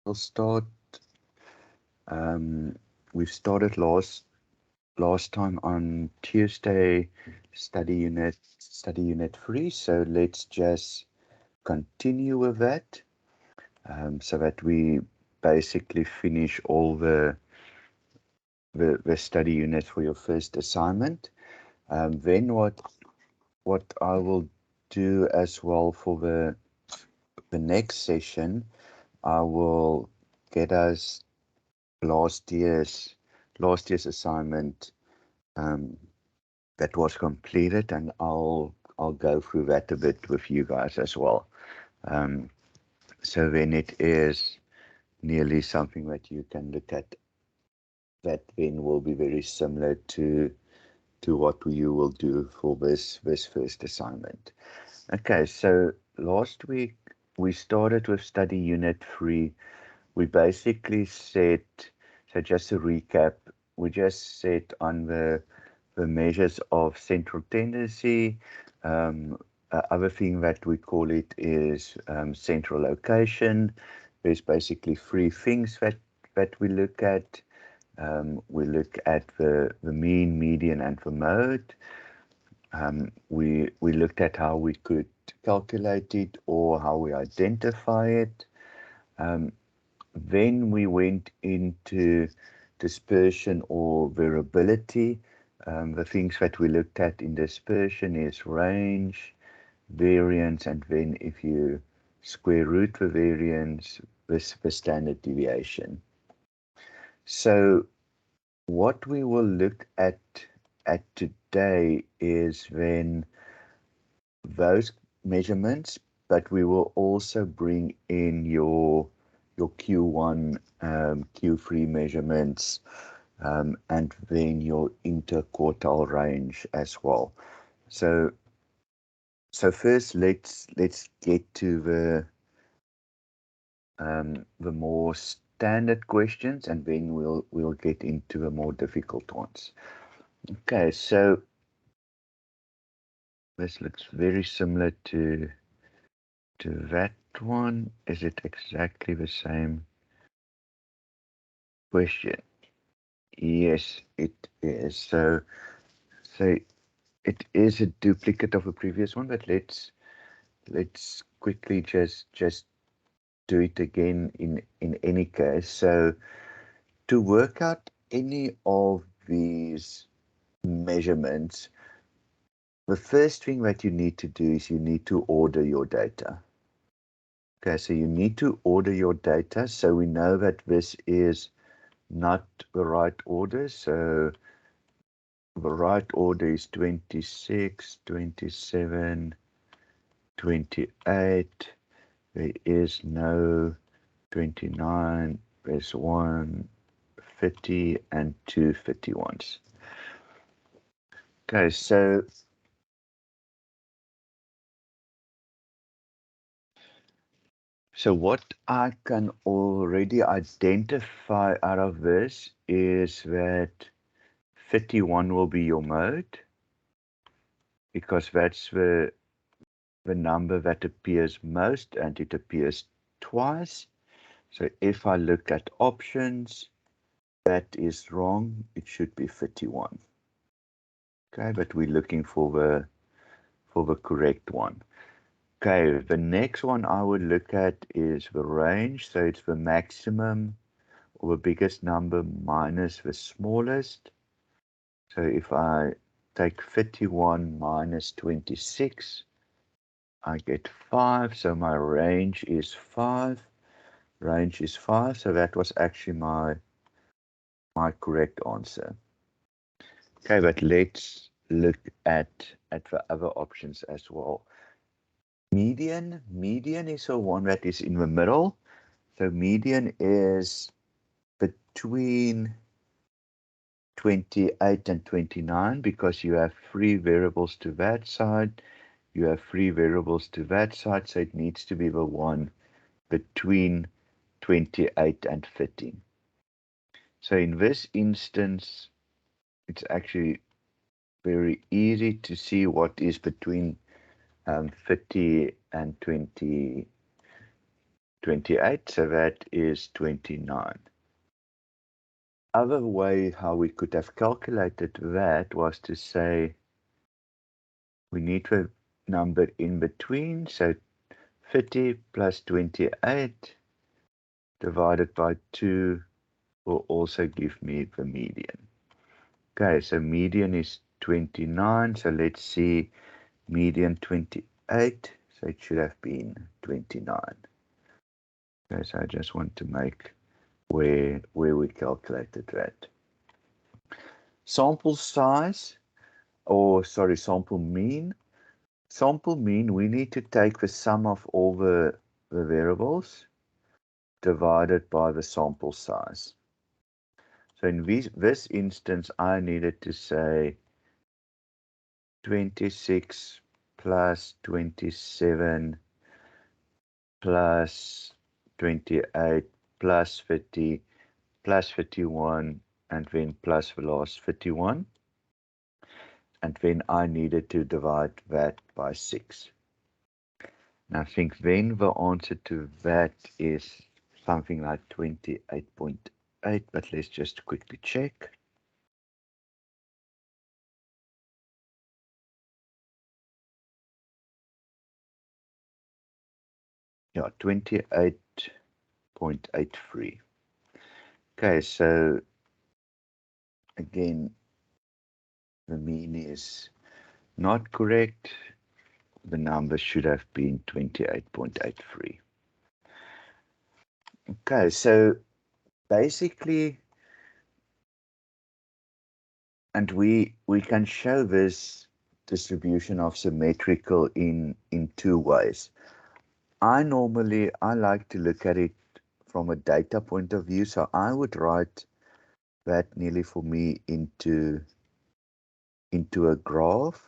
We'll start. We've started last time on Tuesday, study unit 3. So let's just continue with that, so that we basically finish all the study unit for your first assignment. Then what I will do as well for the next session, I will get us last year's assignment that was completed, and I'll go through that a bit with you guys as well. So then it is nearly something that you can look at that then will be very similar to what you will do for this first assignment. Okay, so last week we started with study unit 3. We basically said, so just to recap, we just said on the measures of central tendency. Other thing that we call it is central location. There's basically 3 things that we look at. We look at the mean, median, and the mode. We looked at how we could calculate it or how we identify it. Then we went into dispersion or variability. The things that we looked at in dispersion is range, variance, and then if you square root the variance, the standard deviation. So what we will look at today is then those measurements, but we will also bring in your Q1, Q3 measurements, and then your interquartile range as well. So first, let's get to the more standard questions, and then we'll get into the more difficult ones. Okay, so this looks very similar to that one. Is it exactly the same question? Yes, it is. So it is a duplicate of a previous one, but let's quickly just do it again in any case. So to work out any of these measurements, the first thing that you need to do is you need to order your data. Okay, so you need to order your data so we know that this is not the right order. So the right order is 26, 27, 28. There is no 29. There's 1, 50, and 2 51s. Okay, so what I can already identify out of this is that 51 will be your mode, because that's the number that appears most, and it appears twice. So if I look at options, that is wrong. It should be 51. Okay, but we're looking for the correct one. Okay, the next one I would look at is the range. So it's the maximum or the biggest number minus the smallest. So if I take 51 minus 26, I get 5. So my range is 5. Range is 5. So that was actually my correct answer. Okay, but let's look at the other options as well. Median is the one that is in the middle. So median is between 28 and 29, because you have 3 variables to that side, you have 3 variables to that side, so it needs to be the one between 28 and 30. So in this instance, it's actually very easy to see what is between 30 and 29. 28, so that is 29. Other way how we could have calculated that was to say we need the number in between, so 30 plus 28 divided by 2 will also give me the median. Okay, so median is 29, so let's see median 28, so it should have been 29. Okay, so I just want to make where we calculated that. Sample size, or sorry, sample mean. Sample mean, we need to take the sum of all the variables divided by the sample size. So in this instance, I needed to say 26 plus 27 plus 28 plus 50 plus 51 and then plus the last 51. And then I needed to divide that by 6. And I think then the answer to that is something like 28.8, but let's just quickly check. Yeah, 28.83. Okay, so again, the mean is not correct. The number should have been 28.83. Okay, so basically, and we can show this distribution of symmetrical in 2 ways. I like to look at it from a data point of view, so I would write that nearly for me into a graph.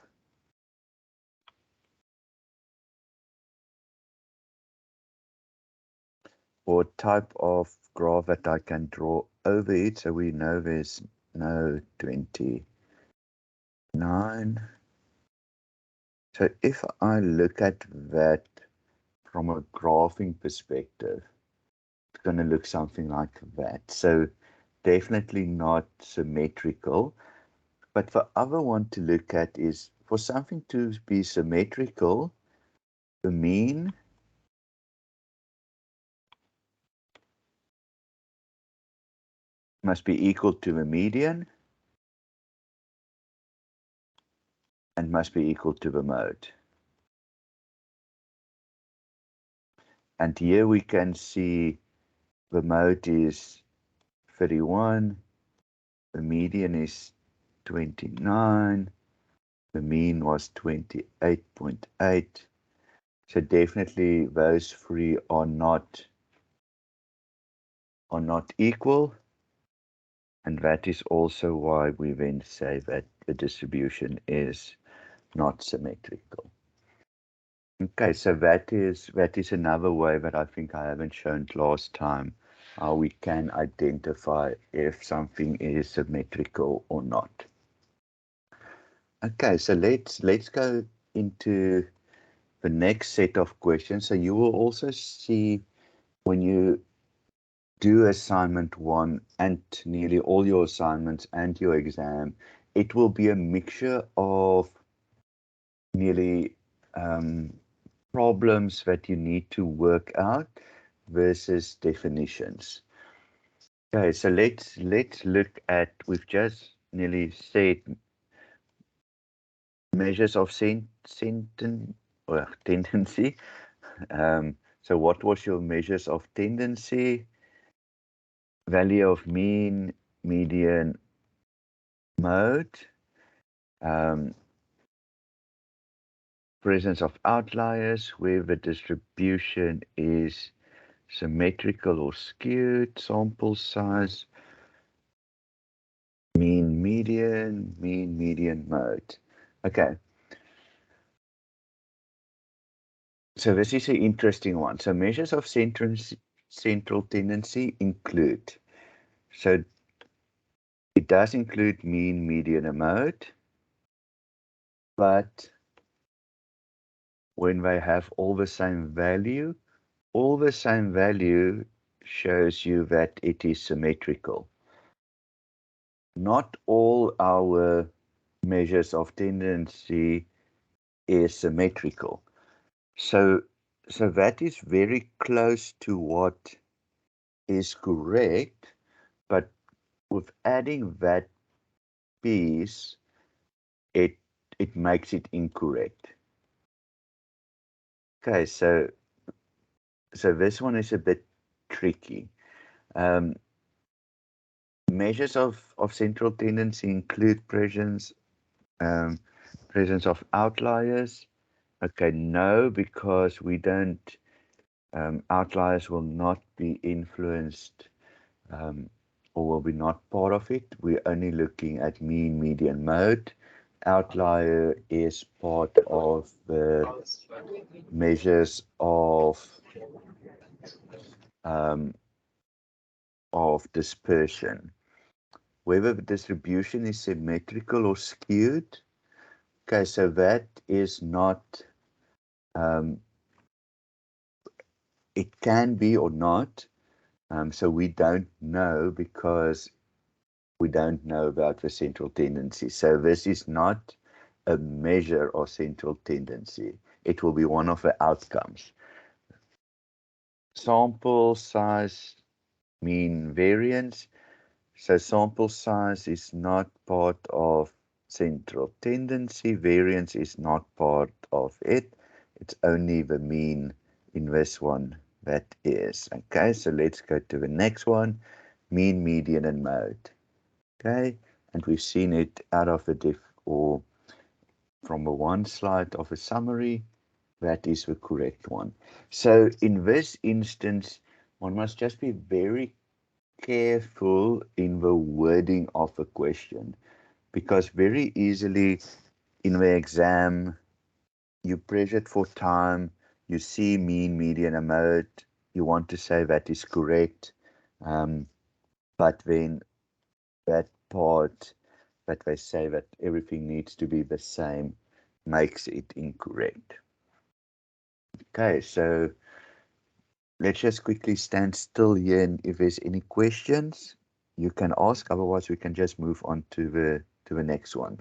Or type of graph that I can draw over it, so we know there's no 29. So if I look at that from a graphing perspective, it's going to look something like that. So definitely not symmetrical. But the other one to look at is for something to be symmetrical, the mean must be equal to the median and must be equal to the mode. And here we can see the mode is 31, the median is 29, the mean was 28.8. So definitely those three are not equal. And that is also why we then say that the distribution is not symmetrical. Okay, so that is another way that I think I haven't shown last time, how we can identify if something is symmetrical or not. Okay, so let's go into the next set of questions. So you will also see when you do assignment 1 and nearly all your assignments and your exam, it will be a mixture of nearly problems that you need to work out versus definitions. Okay, so let's look at, we've just nearly said measures of tendency. So what was your measures of tendency? Value of mean, median, mode. Presence of outliers, where the distribution is symmetrical or skewed, sample size, mean, median, mode. Okay. So this is an interesting one. So measures of central tendency include, so it does include mean, median, and mode, but when they have all the same value, all the same value shows you that it is symmetrical. Not all our measures of tendency is symmetrical. So that is very close to what is correct, but with adding that piece, it makes it incorrect. Okay, so this one is a bit tricky. Measures of central tendency include presence of outliers. Okay, no, because we don't, outliers will not be influenced or will be not part of it. We're only looking at mean, median, mode. Outlier is part of the measures of dispersion. Whether the distribution is symmetrical or skewed. Okay, so that is not, it can be or not. So we don't know because we don't know about the central tendency. So this is not a measure of central tendency. It will be one of the outcomes. Sample size, mean variance. So sample size is not part of central tendency. Variance is not part of it. It's only the mean in this one that is. Okay, so let's go to the next one. Mean, median, and mode. Okay, and we've seen it out of the or from a one slide of a summary. That is the correct one. So in this instance, one must just be very careful in the wording of a question, because very easily in the exam you press it for time, you see mean, median, and mode, you want to say that is correct, but then that part that they say that everything needs to be the same makes it incorrect. Okay, so let's just quickly stand still here, and if there's any questions, you can ask. Otherwise, we can just move on to the next one.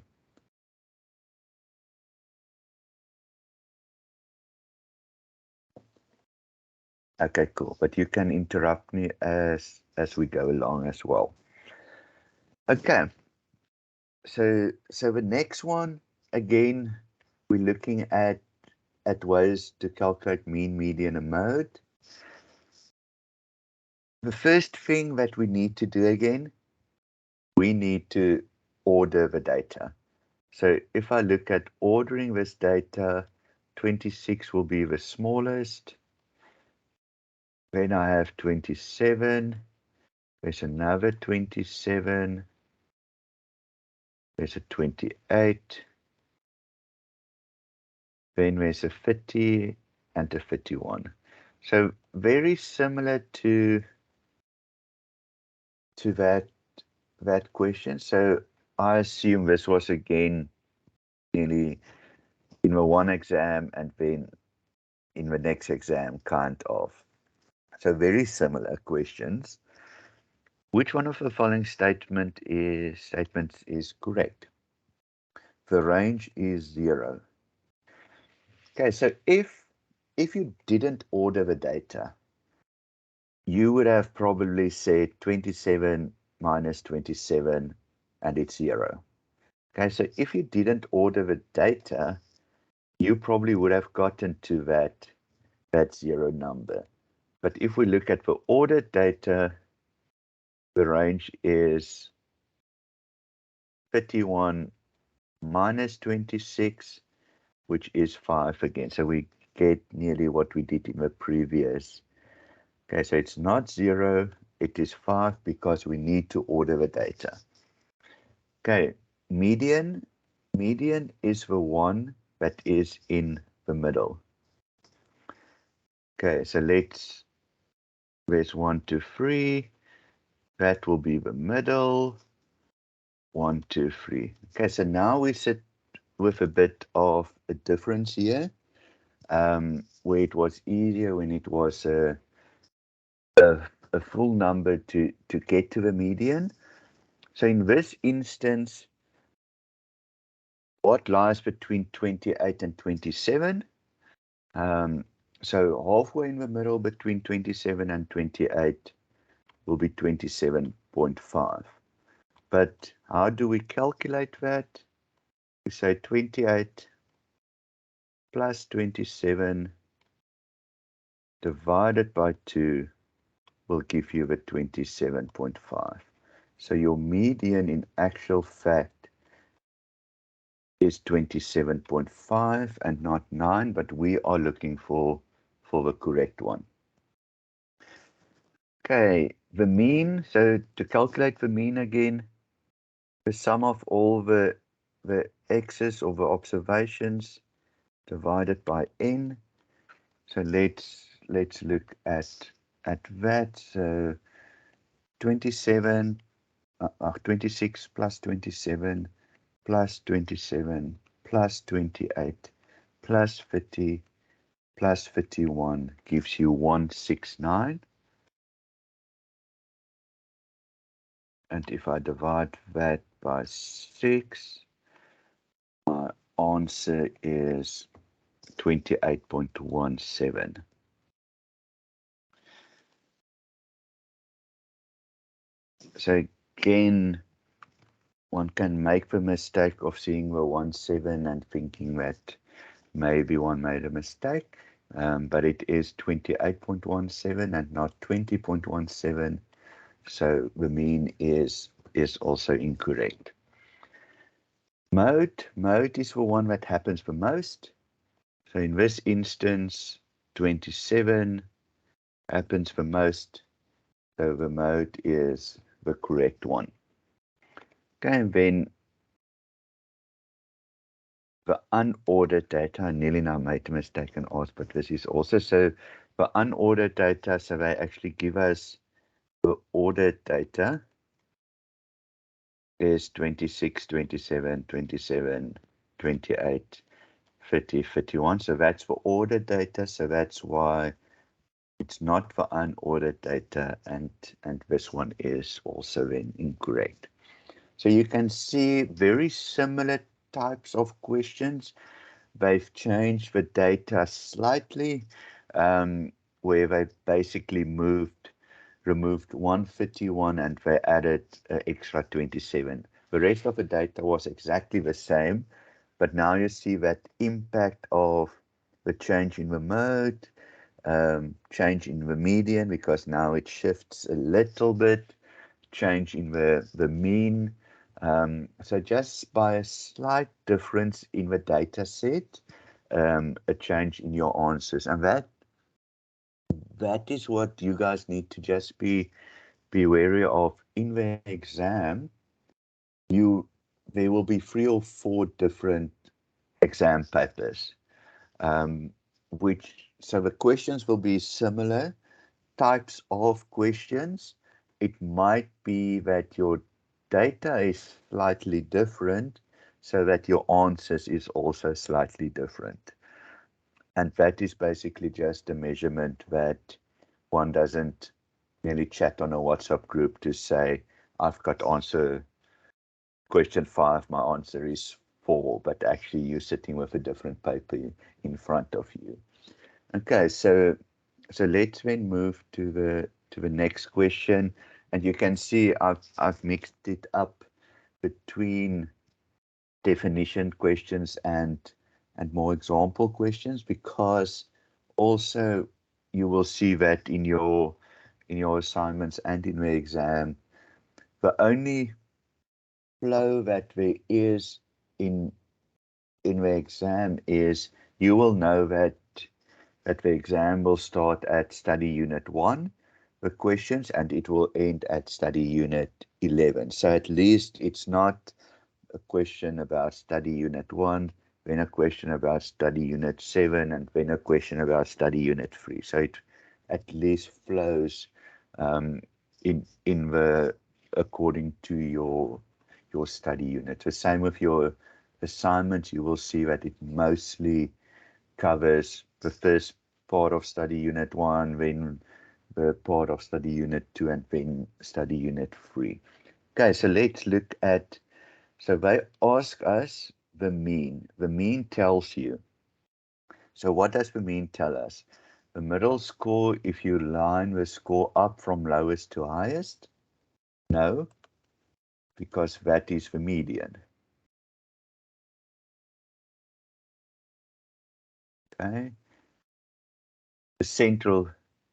Okay, cool. But you can interrupt me as we go along as well. Okay. So the next one, again, we're looking at ways to calculate mean, median, and mode. The first thing that we need to do again, we need to order the data. So if I look at ordering this data, 26 will be the smallest. Then I have 27. There's another 27. There's a 28. Then there's a 30 and a 51. So very similar to that question. So I assume this was again nearly in the one exam and then in the next exam, kind of. So very similar questions. Which one of the following statements is correct? The range is 0. Okay, so if you didn't order the data, you would have probably said 27 minus 27 and it's 0. Okay, so if you didn't order the data, you probably would have gotten to that 0 number. But if we look at the ordered data, the range is 31 minus 26, which is 5 again. So we get nearly what we did in the previous. Okay, so it's not 0, it is 5 because we need to order the data. Okay, median is the one that is in the middle. Okay, so there's 1, 2, 3. That will be the middle. 1, 2, 3. Okay, so now we sit with a bit of a difference here. where it was easier when it was a full number to get to the median. So in this instance, what lies between 28 and 27? So halfway in the middle between 27 and 28 will be 27.5. But how do we calculate that? We say 28 plus 27 divided by 2 will give you the 27.5. So your median in actual fact is 27.5 and not 9, but we are looking for the correct one. Okay, the mean. So to calculate the mean again, the sum of all the x's or the observations divided by n. So let's look at that. So 26 plus 27 plus 27 plus 28 plus 30 plus 51 gives you 169. And if I divide that by 6, my answer is 28.17. So again, one can make the mistake of seeing the 17 and thinking that maybe one made a mistake, but it is 28.17 and not 20.17. So the mean is also incorrect. Mode is the one that happens the most. So in this instance, 27 happens the most. So the mode is the correct one. Okay, and then the unordered data. I nearly now made a mistake and asked, but this is also so. The unordered data, so they actually give us the ordered data is 26, 27, 27, 28, 30, 51. So that's for ordered data. So that's why it's not for unordered data, and this one is also then incorrect. So you can see very similar types of questions. They've changed the data slightly, where they basically removed 151 and they added extra 27. The rest of the data was exactly the same, but now you see that impact of the change in the mode, change in the median, because now it shifts a little bit, change in the mean. So just by a slight difference in the data set, a change in your answers. And that is what you guys need to just be wary of in the exam. There will be 3 or 4 different exam papers, so the questions will be similar types of questions. It might be that your data is slightly different, so that your answers is also slightly different. And that is basically just a measurement that one doesn't merely chat on a WhatsApp group to say, I've got answer question 5, my answer is 4, but actually you're sitting with a different paper in front of you. Okay, so let's then move to the next question, and you can see I've mixed it up between definition questions and more example questions, because also you will see that in your assignments and in the exam, the only flow that there is in the exam is you will know that the exam will start at study unit 1, the questions, and it will end at study unit 11. So at least it's not a question about study unit 1, then a question about study unit 7, and then a question about study unit 3. So it at least flows in the according to your study unit. The same with your assignments. You will see that it mostly covers the first part of study unit 1, then the part of study unit 2, and then study unit 3. Okay, so let's look at, so they ask us the mean. The mean tells you. So what does the mean tell us? The middle score, if you line the score up from lowest to highest? No, because that is the median. Okay. The central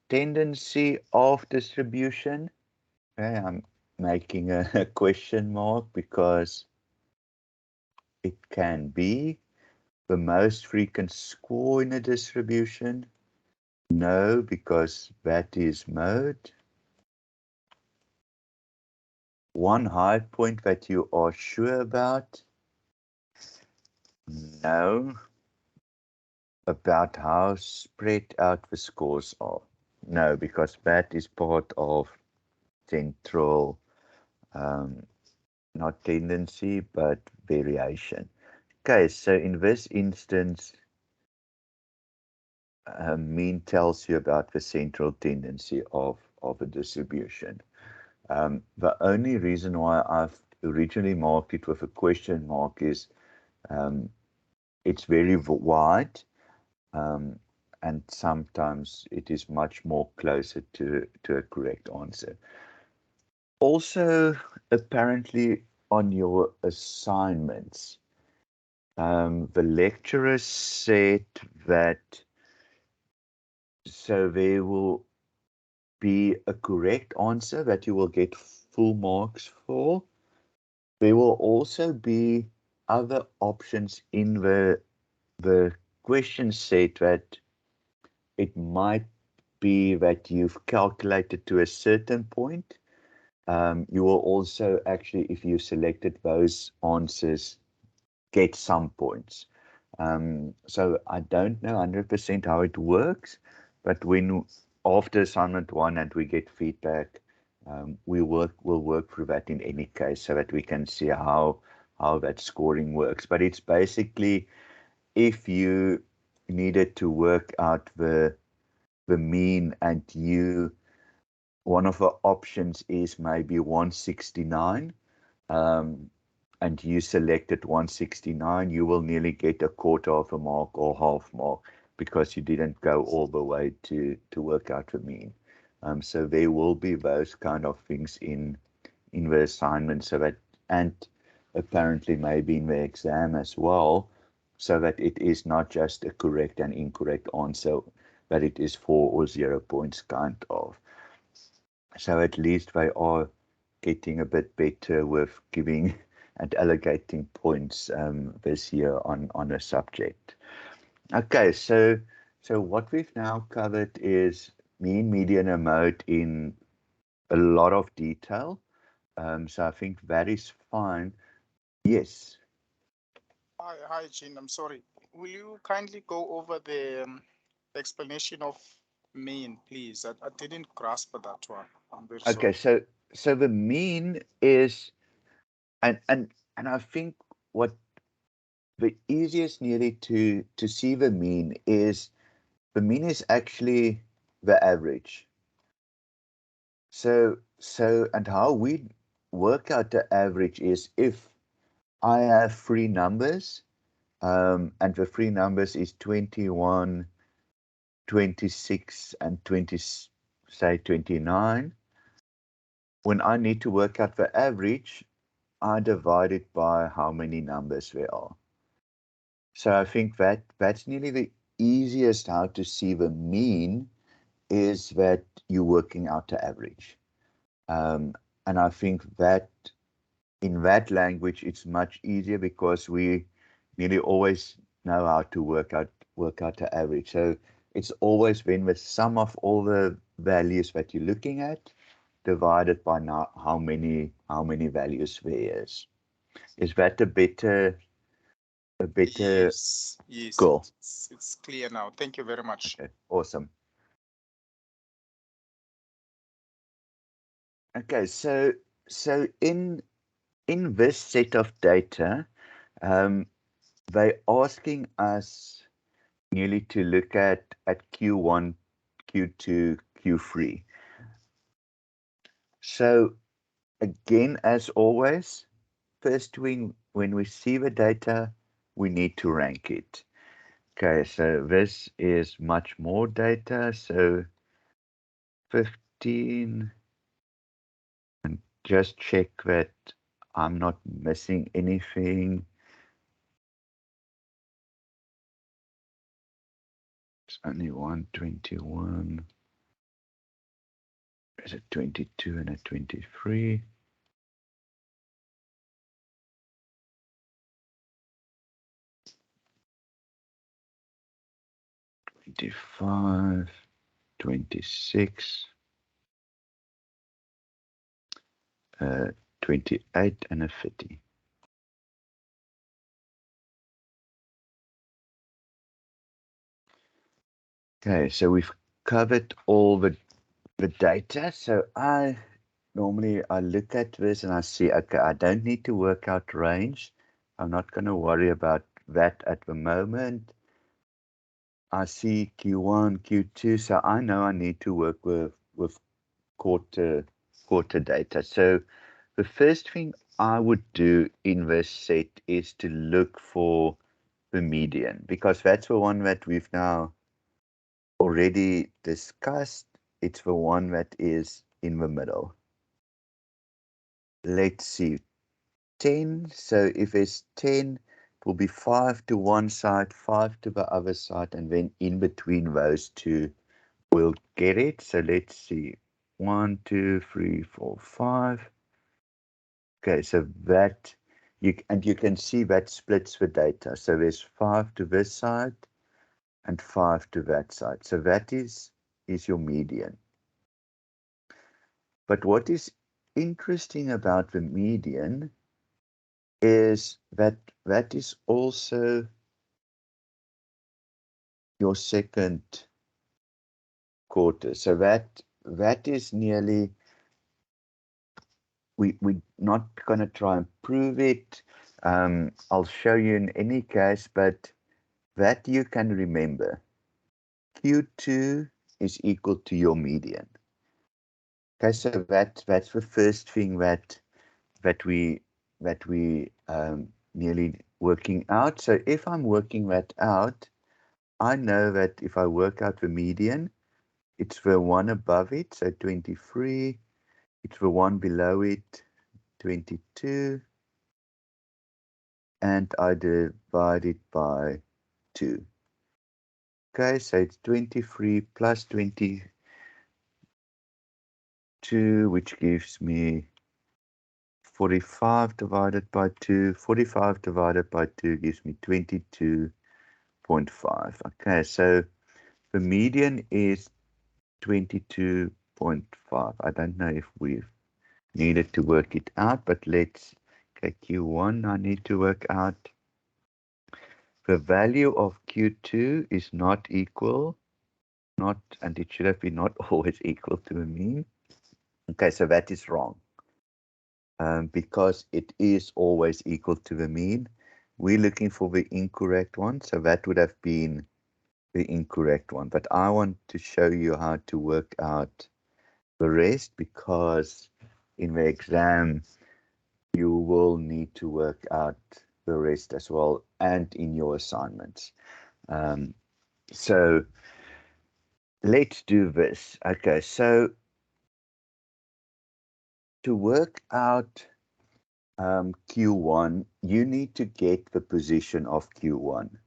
tendency of distribution. Okay, I'm making a question mark because it can be the most frequent score in a distribution. No, because that is mode. One high point that you are sure about? No. About how spread out the scores are? No, because that is part of central, not tendency, but variation. Okay, so in this instance, mean tells you about the central tendency of a distribution. The only reason why I've originally marked it with a question mark is it's very wide, and sometimes it is much more closer to a correct answer. Also, apparently on your assignments, the lecturer said that so there will be a correct answer that you will get full marks for. There will also be other options in the question set that it might be that you've calculated to a certain point. You will also actually, if you selected those answers, get some points. So I don't know 100% how it works, but when after assignment 1 and we get feedback, we'll work through that in any case so that we can see how that scoring works. But it's basically if you needed to work out the mean and one of the options is maybe 169, and you selected 169, you will nearly get a quarter of a mark or half mark because you didn't go all the way to work out the mean. So there will be those kind of things in the assignment, so that, and apparently maybe in the exam as well, so that it is not just a correct and incorrect answer, but it is 4 or 0 points kind of. So at least they are getting a bit better with giving and allocating points this year on a subject. Okay, so what we've now covered is mean, median, and mode in a lot of detail. So I think that is fine. Yes. Hi, Jean. I'm sorry. Will you kindly go over the explanation of mean, please? I didn't grasp that one. I'm very Okay, sorry. so the mean is, and I think what the easiest nearly to see the mean is, the mean is actually the average. So and how we work out the average is if I have three numbers, and the three numbers is 21, 26, and 20, say 29. When I need to work out the average, I divide it by how many numbers there are. So I think that's nearly the easiest how to see the mean, is that you're working out the average. And I think that in that language, it's much easier because we nearly always know how to work out the average. So it's always been the sum of all the values that you're looking at divided by now how many values there is. Is that a better Yes, yes, goal? it's clear now. Thank you very much. Okay, awesome. Okay, so in this set of data, they're asking us merely to look at Q1, Q2, Q3. So again, as always, first when we see the data, we need to rank it. Okay, so this is much more data. So 15, and just check that I'm not missing anything. It's only 121. There's a 22 and a 23. 25, 26, 28, and a 30. Okay, so we've covered all the data. So normally I look at this and I see, okay, I don't need to work out range. I'm not going to worry about that at the moment. I see Q1, Q2, so I know I need to work with quarter data. So the first thing I would do in this set is to look for the median, because that's the one that we've now already discussed. It's the one that is in the middle. Let's see, 10. So if it's 10, it will be 5 to one side, 5 to the other side, and then in between those two, we'll get it. So let's see, 1, 2, 3, 4, 5. Okay, so that you can see that splits the data. So there's 5 to this side and 5 to that side. So that is your median. But what is interesting about the median is that is also your second quarter. So that is nearly, we're not going to try and prove it. I'll show you in any case, but that you can remember. Q2 is equal to your median. Okay, so that's the first thing that we nearly working out. So if I'm working that out, I know that if I work out the median, it's the one above it, so 23. It's the one below it, 22. And I divide it by 2. Okay, so it's 23 plus 22, which gives me 45 divided by 2. 45 divided by 2 gives me 22.5. Okay, so the median is 22.5. I don't know if we've needed to work it out, but let's, okay, Q1 I need to work out. The value of Q2 is not equal, and it should have been not always equal to the mean. Okay, so that is wrong. Because it is always equal to the mean. We're looking for the incorrect one, so that would have been the incorrect one. But I want to show you how to work out the rest, because in the exam, you will need to work out the rest as well, and in your assignments. So let's do this. Okay, so to work out Q1, you need to get the position of Q1.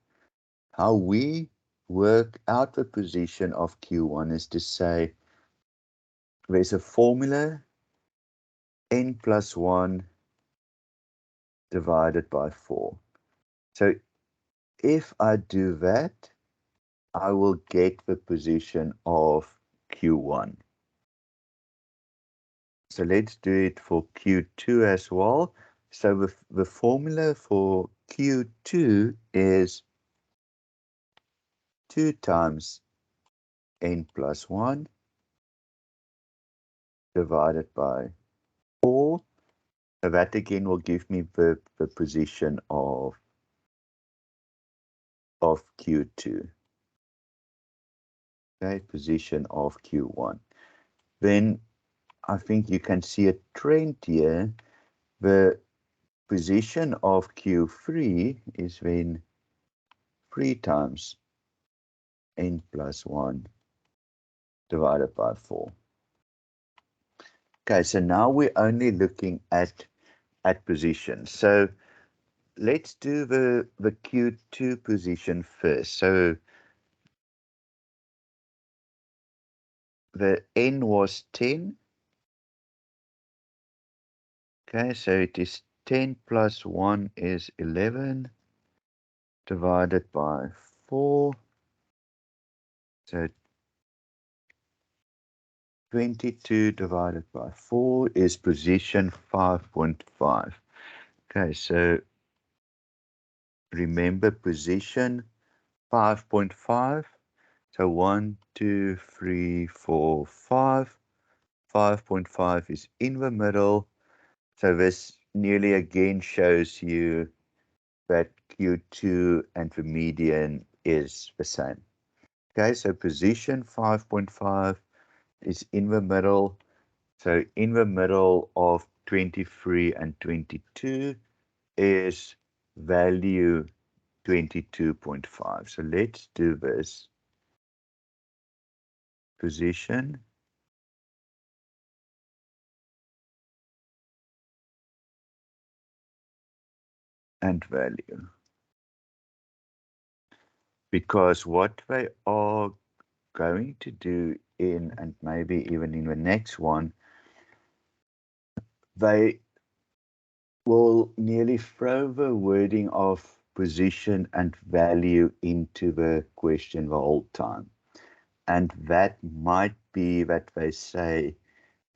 How we work out the position of Q1 is to say there's a formula, n plus 1 divided by 4. So if I do that, I will get the position of Q1. So let's do it for Q2 as well. So the formula for Q2 is 2 times n plus 1 divided by 4. So that again will give me the position of Q2. Okay, position of Q1. Then I think you can see a trend here. The position of Q3 is when 3 times n plus 1 divided by 4. Okay, so now we're only looking at position. So let's do the Q2 position first. So the n was 10. Okay, so it is 10 plus 1 is 11 divided by 4. So 22 divided by 4 is position 5.5. Okay, so remember position 5.5. So 1, 2, 3, 4, 5. 5.5 is in the middle. So this nearly again shows you that Q2 and the median is the same. Okay, so position 5.5 is in the middle. So in the middle of 23 and 22 is value 22.5. So let's do this. Position and value. Because what they are going to do in, and maybe even in the next one, they will nearly throw the wording of position and value into the question the whole time. And that might be that they say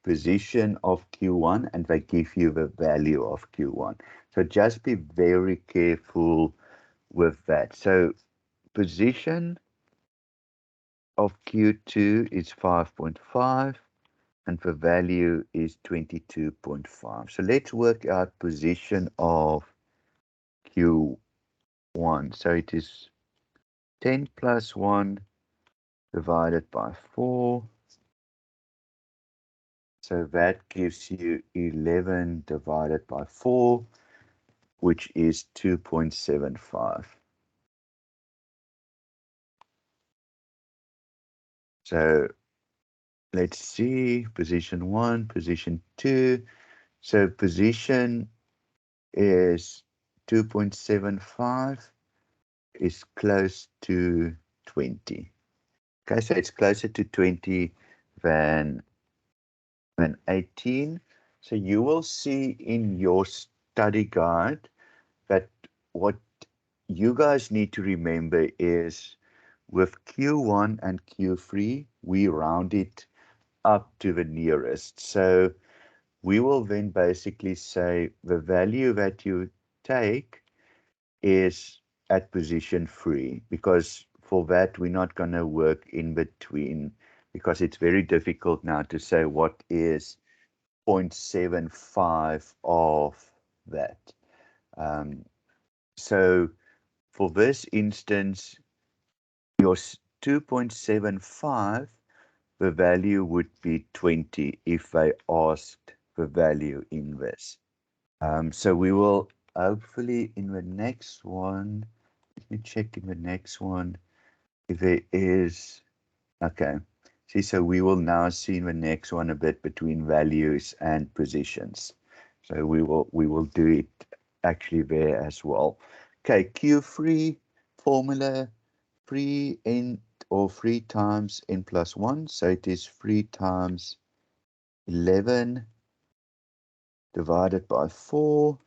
position of Q1 and they give you the value of Q1. So just be very careful with that. So position of Q2 is 5.5 and the value is 22.5. So let's work out position of Q1. So it is 10 plus 1 divided by 4. So that gives you 11 divided by 4, which is 2.75. So let's see, position 1, position 2. So position is 2.75 is close to 20. Okay, so it's closer to 20 than 18. So you will see in your study guide that what you guys need to remember is with Q1 and Q3, we round it up to the nearest. So we will then basically say the value that you take is at position 3, because for that we're not going to work in between, because it's very difficult now to say what is 0.75 of that. So for this instance, your 2.75, the value would be 20 if they asked the value in this. So we will hopefully in the next one, let me check in the next one if there is, okay. See, so we will now see in the next one a bit between values and positions. So we will do it actually there as well. Okay, Q3 formula, 3 n or 3 times n plus 1. So it is 3 times 11 divided by 4.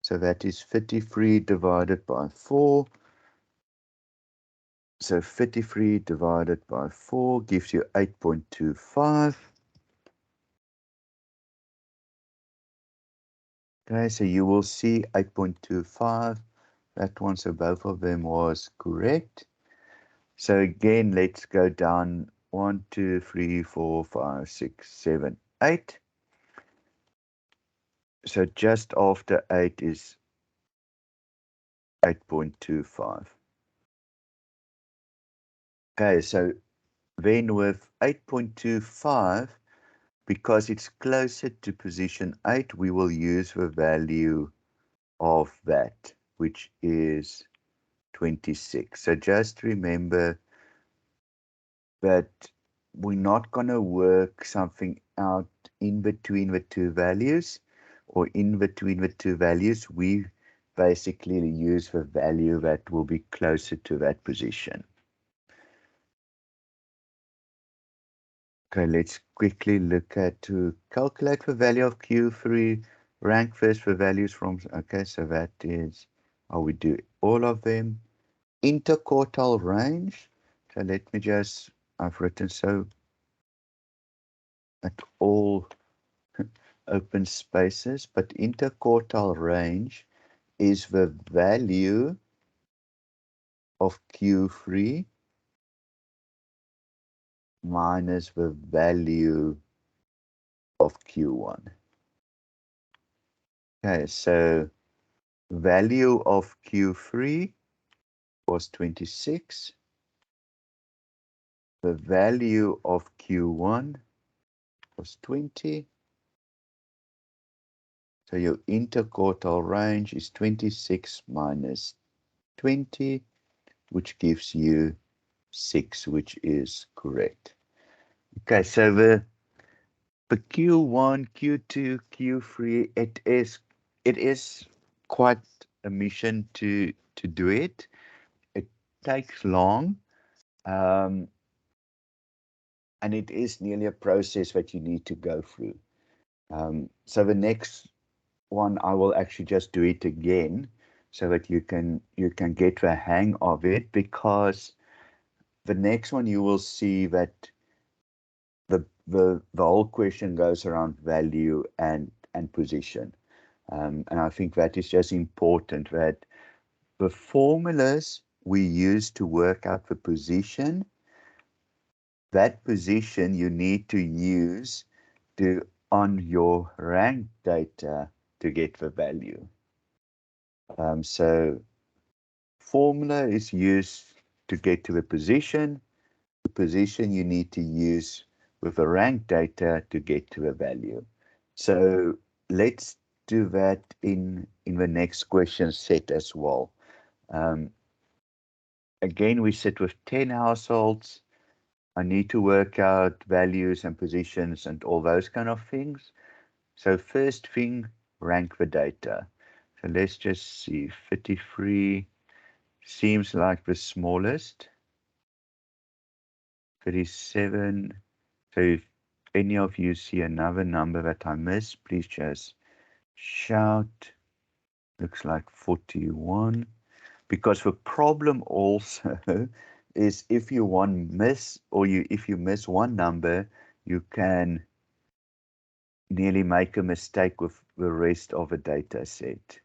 So that is 53 divided by 4. So 53 divided by 4 gives you 8.25. Okay, so you will see 8.25. That one, so both of them was correct. So again, let's go down 1, 2, 3, 4, 5, 6, 7, 8. So just after 8 is 8.25. Okay, so Then with 8.25, because it's closer to position 8, we will use the value of that, which is 26. So just remember that we're not going to work something out in between the two values or in between the two values. We basically use the value that will be closer to that position. Okay, let's quickly look at to calculate the value of Q3, rank first the values from, okay, so that is how we do all of them. Interquartile range, so let me just, I've written so at all open spaces, but interquartile range is the value of Q3 minus the value of Q1. Okay, so value of Q3 was 26. The value of Q1 was 20. So your interquartile range is 26 minus 20, which gives you 6, which is correct. Okay, so the Q1, Q2, Q3, it is quite a mission to do it. It takes long, and it is nearly a process that you need to go through. So the next one, I will actually just do it again, so that you can get the hang of it, because the next one you will see that the whole question goes around value and position. And I think that is just important, that the formulas we use to work out the position, that position you need to use on your rank data to get the value. So formula is used to get to the position. The position you need to use with the rank data to get to a value. So let's do that in the next question set as well. Again, we sit with 10 households. I need to work out values and positions and all those kind of things. So first thing, rank the data. So let's just see, 33 seems like the smallest. 37. So if any of you see another number that I missed, please just shout. Looks like 41. Because the problem also is if you if you miss one number, you can nearly make a mistake with the rest of a data set.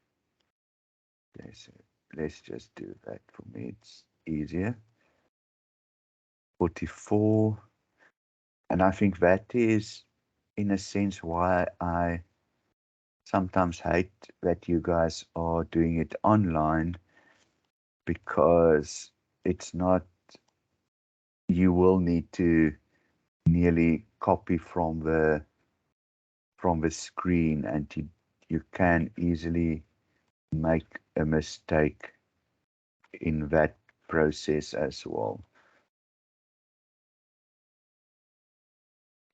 Okay, so let's just do that. For me, it's easier. 44. And I think that is, in a sense, why I sometimes hate that you guys are doing it online, because it's not, you will need to nearly copy from the screen, and you can easily make a mistake in that process as well.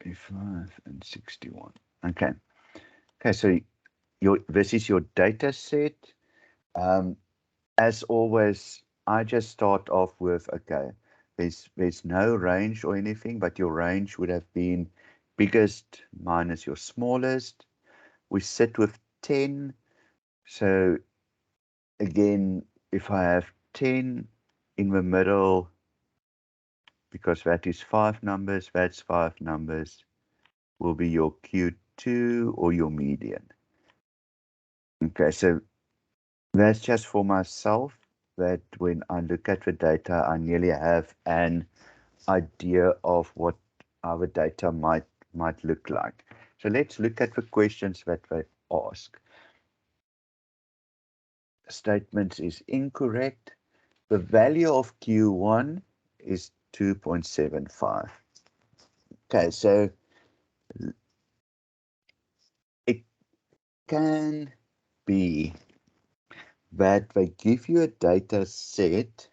55 and 61. Okay. Okay, so this is your data set. As always, I just start off with, okay, there's no range or anything, but your range would have been biggest minus your smallest. We sit with 10. So again, if I have 10 in the middle, because that is 5 numbers, that's 5 numbers, will be your Q2 or your median. Okay, so that's just for myself, that when I look at the data, I nearly have an idea of what our data might look like. So let's look at the questions that they ask. Statement is incorrect. The value of Q1 is 2.75. Okay, so it can be that they give you a data set.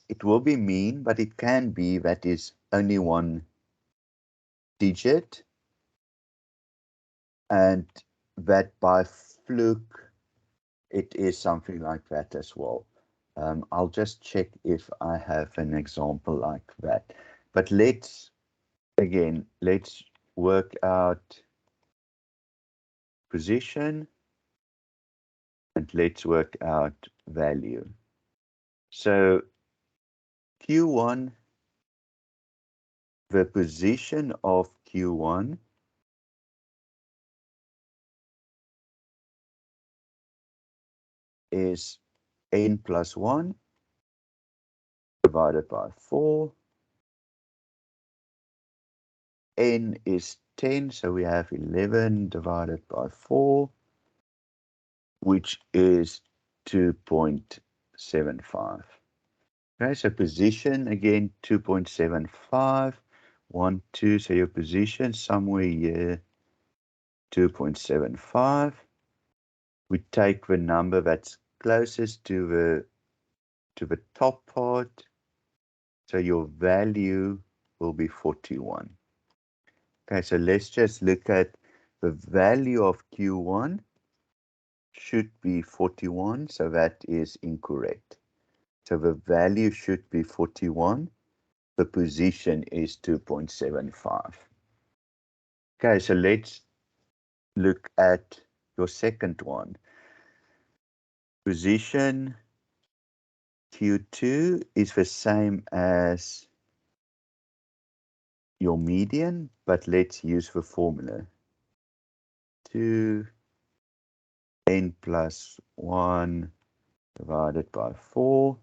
It will be mean, but it can be that is only one digit, and that by fluke it is something like that as well. I'll just check if I have an example like that. But let's work out position and let's work out value. So Q1, the position of Q1 is n plus 1 divided by 4. N is 10, so we have 11 divided by 4, which is 2.75. Okay, so position again 2.75, 1, 2. So your position somewhere here 2.75. We take the number that's closest to the top part, so your value will be 41. Okay, so let's just look at the value of Q1 should be 41, so that is incorrect. So the value should be 41. The position is 2.75. Okay, so let's look at your second one. Position Q2 is the same as your median, but let's use the formula. 2 n plus 1 divided by 4.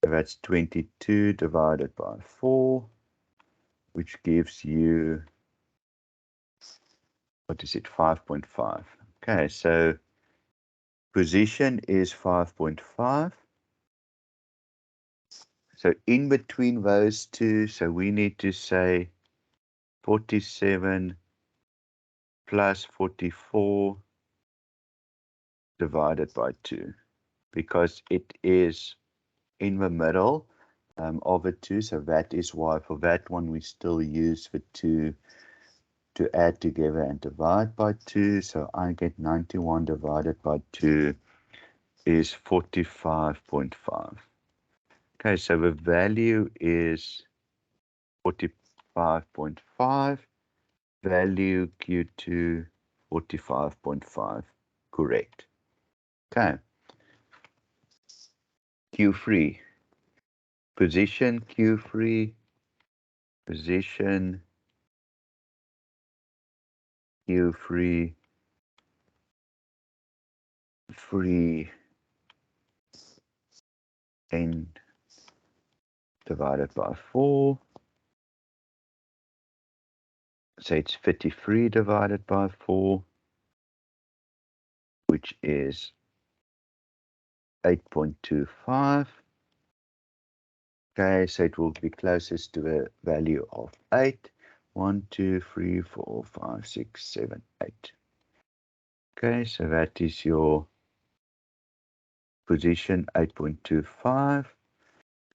So that's 22 divided by 4, which gives you, what is it, 5.5. Okay, so position is 5.5. So in between those two, so we need to say 47 plus 44 divided by 2, because it is in the middle of the two, so that is why for that one we still use the 2 to add together and divide by 2. So I get 91 divided by 2 is 45.5. Okay, so the value is 45.5. Value Q2 45.5. Correct. Okay. Q3. Position Q3. Position Q3. 3 n divided by 4. So it's 53 divided by 4, which is 8.25. Okay, so it will be closest to the value of 8. 1, 2, 3, 4, 5, 6, 7, 8. Okay, so that is your position 8.25,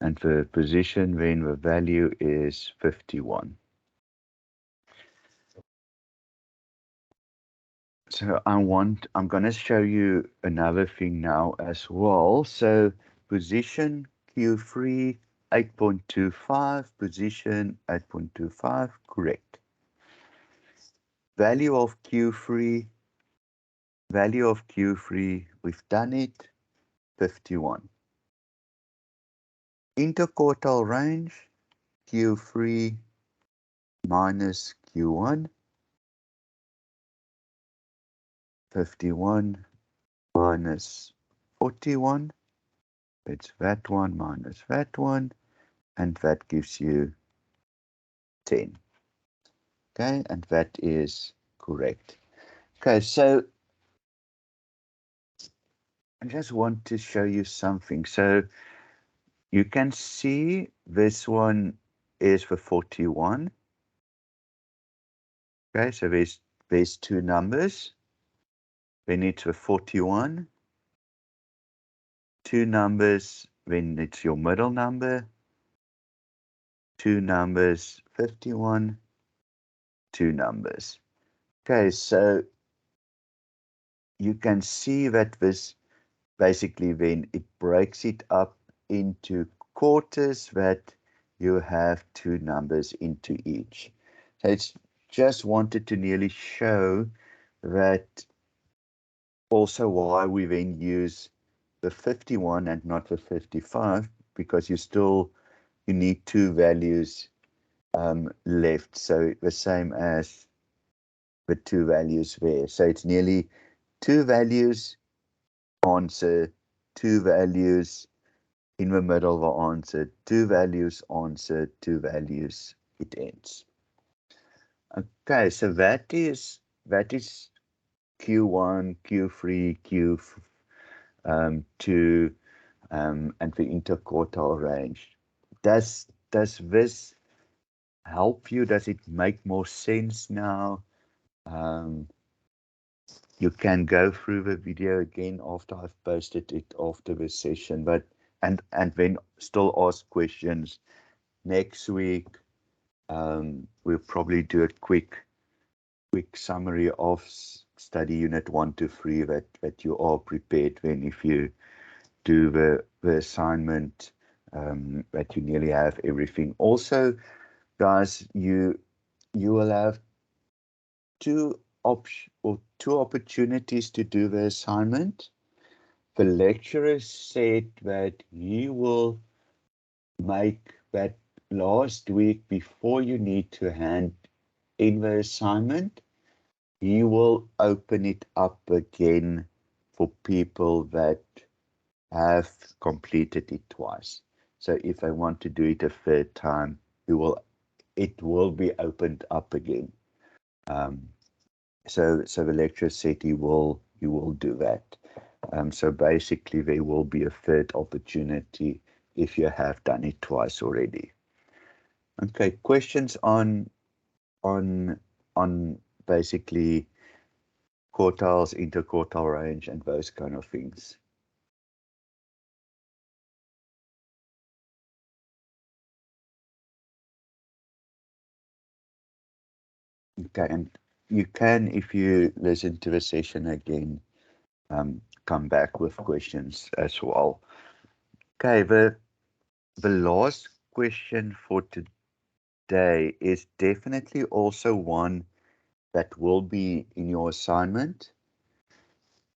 and the position when the value is 51. So I'm going to show you another thing now as well. So position Q3 8.25, position 8.25, correct. Value of Q3, we've done it, 51. Interquartile range, Q3 minus Q1, 51 minus 41, it's that one minus that one, and that gives you 10. Okay, and that is correct. Okay, so I just want to show you something. So you can see this one is for 41. Okay, so there's two numbers. Then it's for 41. Two numbers, then it's your middle number. Two numbers, 51. Two numbers. Okay, so you can see that this basically then it breaks it up into quarters that you have two numbers into each. So it's just wanted to nearly show that also why we then use the 51 and not the 55, because you need two values left, so the same as the two values there. So it's nearly two values answer, two values in the middle of the answer, two values answer, two values it ends. Okay, so that is Q1, Q3, Q2, and the interquartile range. Does this help you? Does it make more sense now? You can go through the video again after I've posted it after the session, but and then still ask questions. Next week, we'll probably do a quick summary of study unit 1 to 3 that you are prepared when if you do the assignment, that you nearly have everything. Also, guys, you will have two opportunities to do the assignment. The lecturer said that he will make that last week before you need to hand in the assignment. He will open it up again for people that have completed it twice. So if I want to do it a third time, it will be opened up again. So the lecturer said he will do that. So basically there will be a third opportunity if you have done it twice already. Okay, questions on basically quartiles, interquartile range, and those kind of things. Okay, and you can, if you listen to the session again, come back with questions as well. Okay, the last question for today is definitely also one that will be in your assignment.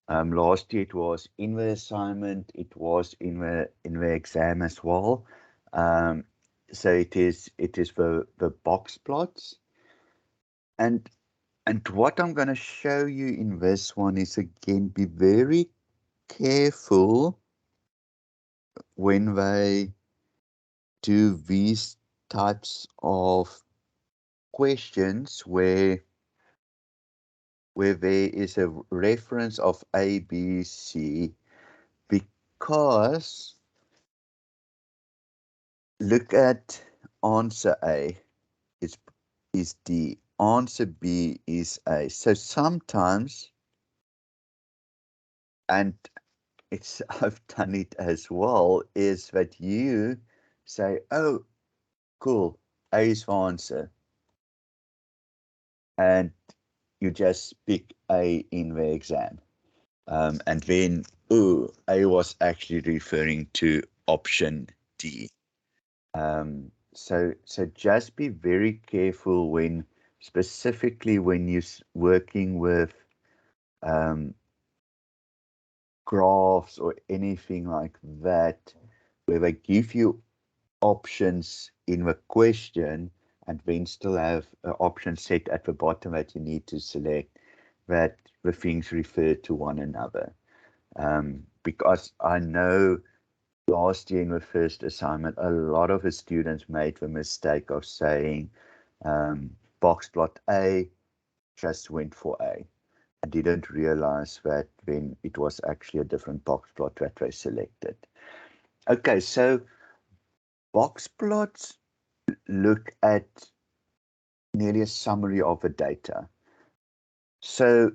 Last year it was in the assignment, it was in the exam as well. So it is the box plots. And what I'm going to show you in this one is, again, be very careful when they do these types of questions where there is a reference of A, B, C, because look at answer A is D, answer B is A. So sometimes, and I've done it as well, is that you say, oh, cool, A is the answer, and you just pick A in the exam. And then, A was actually referring to option D. So just be very careful specifically when you're working with graphs or anything like that, where they give you options in the question and then still have an option set at the bottom that you need to select, that the things refer to one another. Because I know last year in the first assignment, a lot of the students made the mistake of saying box plot A, just went for A, and didn't realize that then it was actually a different box plot that they selected. Okay, so Box plots look at nearly a summary of the data. So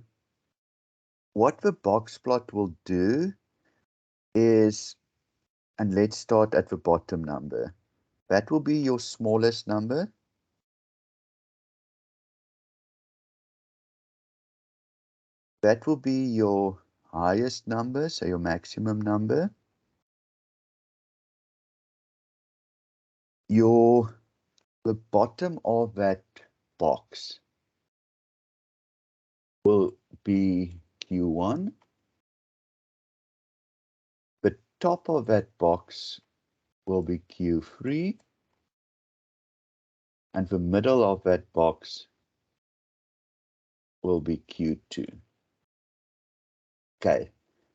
what the box plot will do is, and let's start at the bottom number. That will be your smallest number. That will be your highest number, so your maximum number. The bottom of that box will be Q1. The top of that box will be Q3. And the middle of that box will be Q2. Okay,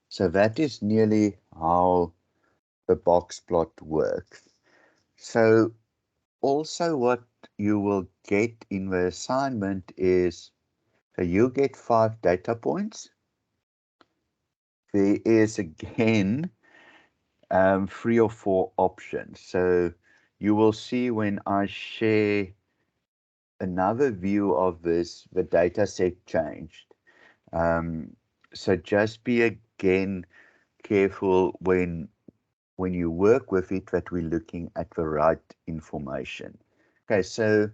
so that is nearly how the box plot works. So also what you will get in the assignment is, so you get 5 data points. There is again 3 or 4 options. So you will see when I share another view of this, the data set changed. So just be again careful when you work with it that we're looking at the right information. Okay, so,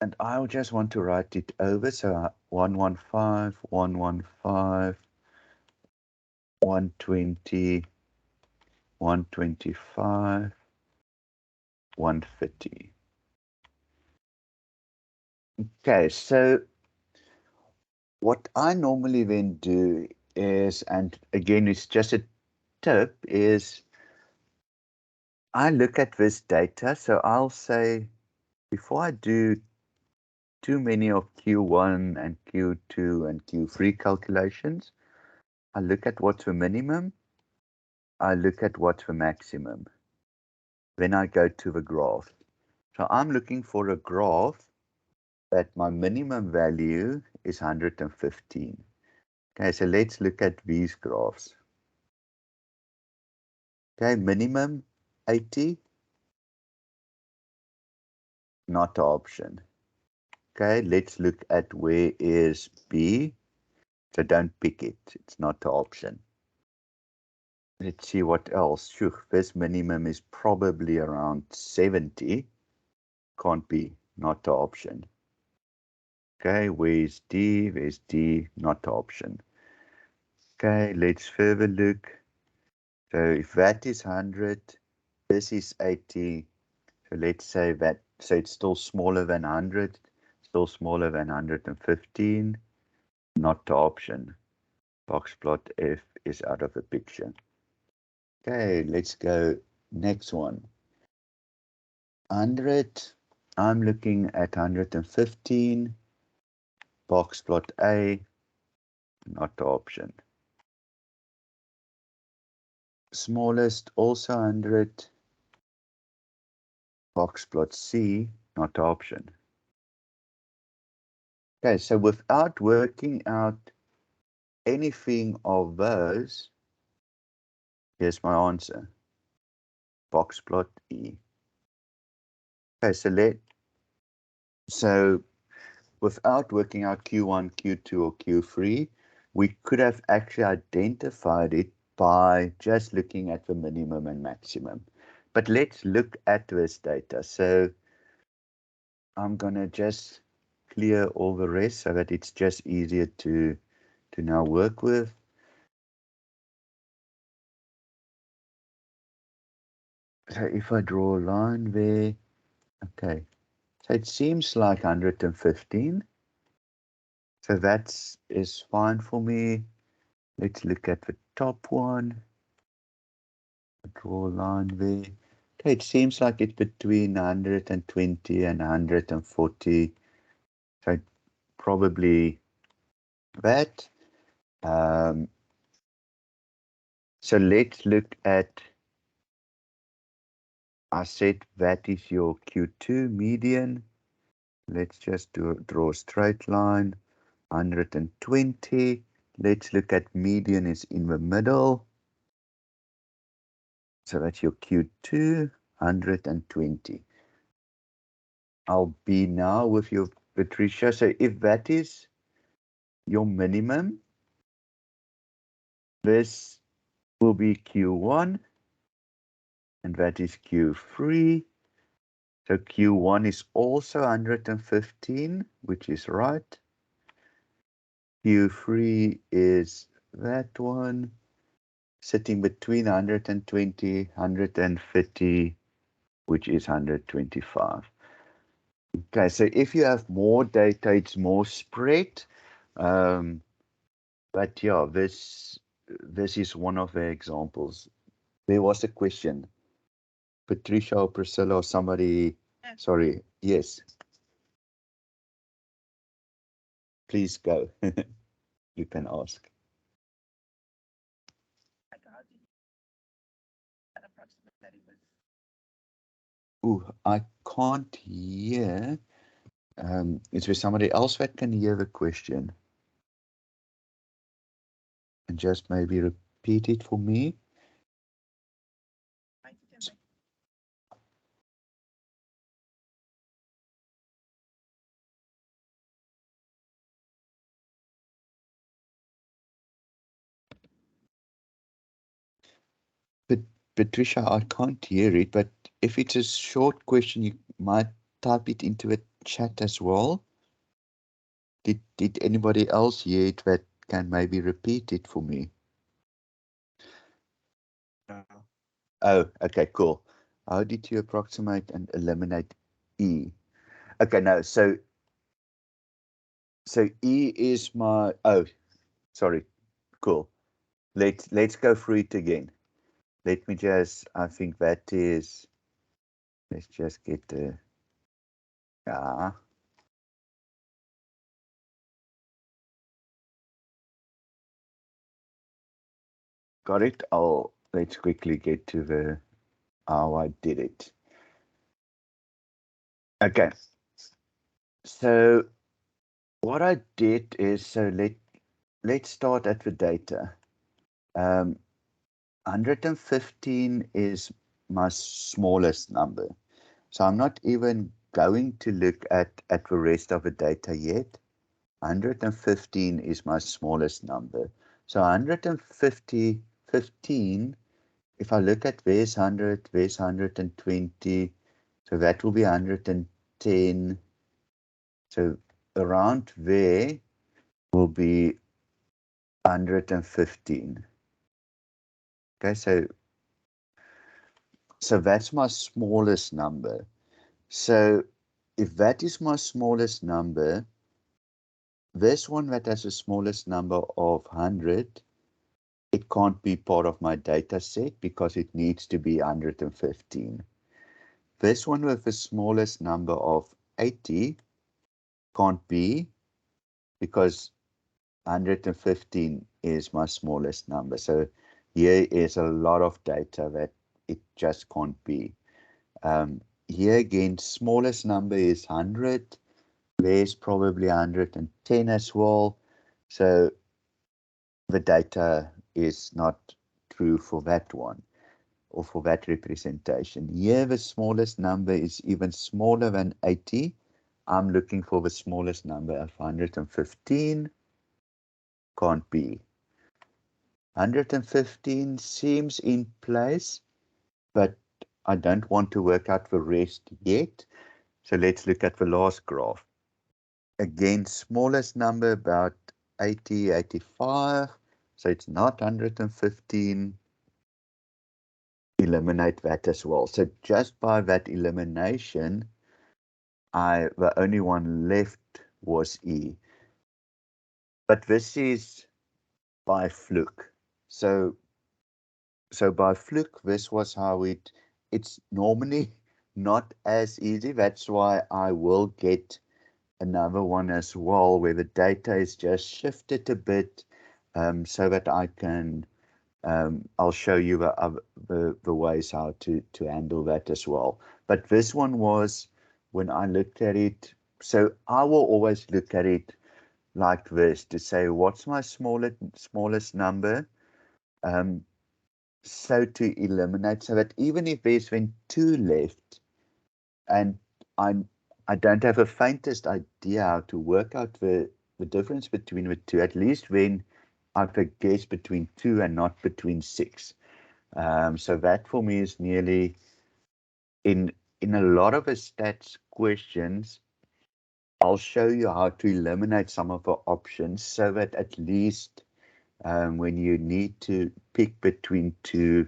and I'll just want to write it over. So 115, 115, 120, 125, 130. Okay, so what I normally then do is, and again, it's just a tip, is I look at this data. So I'll say, before I do too many of Q1 and Q2 and Q3 calculations, I look at what's the minimum, I look at what's the maximum. Then I go to the graph. So I'm looking for a graph that my minimum value is 115. Okay, so let's look at these graphs. Okay, minimum 80, not an option. Okay, let's look at where is B. So don't pick it, it's not an option. Let's see what else. Phew, this minimum is probably around 70. Can't be, not an option. Okay, where's D? Where's D? Not an option. Okay, let's further look. So if that is 100, this is 80. So let's say that, so it's still smaller than 100, still smaller than 115. Not an option. Box plot F is out of the picture. Okay, let's go next one. 100, I'm looking at 115. Box plot A, not the option. Smallest, also 100. Box plot C, not the option. Okay, so without working out anything of those, here's my answer. Box plot E. Okay, so without working out Q1, Q2, or Q3, we could have actually identified it by just looking at the minimum and maximum. But let's look at this data. So I'm going to just clear all the rest so that it's just easier to now work with. So if I draw a line there, okay. So it seems like 115. So that is fine for me. Let's look at the top one. Draw a line there. Okay, it seems like it's between 120 and 140. So probably that. So let's look at, I said that is your Q2 median. Let's just draw a straight line. 120. Let's look at median is in the middle. So that's your Q2, 120. I'll be now with your Patricia. So if that is your minimum, this will be Q1, and that is Q3. So Q1 is also 115, which is right. Q3 is that one, sitting between 120, 130, which is 125. Okay, so if you have more data, it's more spread. But yeah, this is one of the examples. There was a question. Patricia or Priscilla or somebody, sorry, yes. Please go. You can ask. Ooh, I can't hear. Is there somebody else that can hear the question? And just maybe repeat it for me. But Patricia, I can't hear it, but if it's a short question, you might type it into a chat as well. Did anybody else hear it that can maybe repeat it for me? Oh, okay, cool. How did you approximate and eliminate E? Okay, no, so E is my, oh, sorry, cool. Let's go through it again. Let me just, I think that is, let's just get the, got it. Let's quickly get to the, how I did it. Okay. So what I did is, so let's start at the data. 115 is my smallest number. So I'm not even going to look at the rest of the data yet. 115 is my smallest number. So 115, if I look at there's 100, there's 120, so that will be 110. So around there will be 115. Okay, so that's my smallest number. So if that is my smallest number, this one that has the smallest number of 100, it can't be part of my data set because it needs to be 115. This one with the smallest number of 80 can't be because 115 is my smallest number. So here is a lot of data that it just can't be. Here again, smallest number is 100. There's probably 110 as well. So the data is not true for that one or for that representation. Here, the smallest number is even smaller than 80. I'm looking for the smallest number of 115. Can't be. 115 seems in place, but I don't want to work out the rest yet. So let's look at the last graph. Again, smallest number about 80, 85. So it's not 115. Eliminate that as well. So just by that elimination, the only one left was E. But this is by fluke. So by fluke, this was how it's normally not as easy. That's why I will get another one as well, where the data is just shifted a bit, so that I can, I'll show you the ways how to handle that as well. But this one was, when I looked at it, so I will always look at it like this to say, what's my smallest number? so to eliminate, so that even if there's been 2 left, and I don't have a faintest idea how to work out the difference between the two, at least when I've a guess between 2 and not between 6. So that for me is nearly, in a lot of the stats questions, I'll show you how to eliminate some of the options so that at least when you need to pick between 2,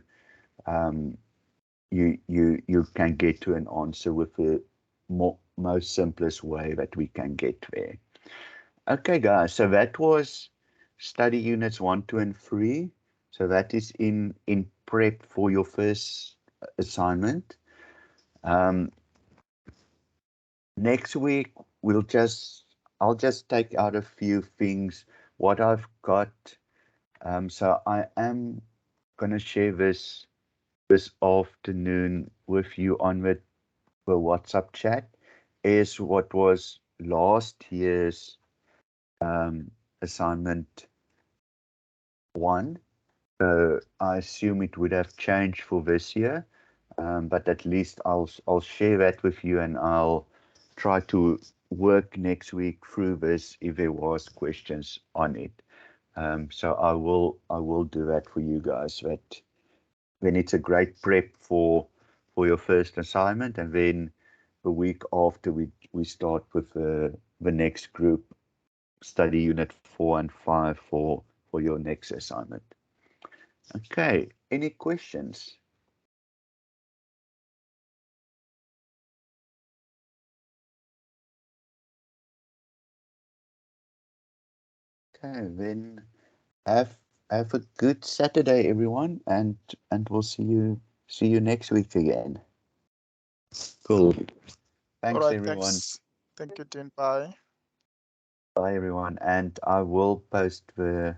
you can get to an answer with the most simplest way that we can get there. Okay, guys, so that was study units 1, 2, and 3. So that is in prep for your first assignment. Next week I'll just take out a few things what I've got. So I am gonna share this afternoon with you on the WhatsApp chat, is what was last year's assignment 1. So I assume it would have changed for this year, but at least I'll share that with you, and I'll try to work next week through this if there was questions on it. So I will do that for you guys. That then it's a great prep for your first assignment, and then the week after we start with the next group, study unit 4 and 5 for your next assignment. Okay, any questions? Okay, then have a good Saturday, everyone, and we'll see you next week again. Cool. All Thanks, right, everyone. thank you, Dean. Bye. Bye, everyone, and I will post the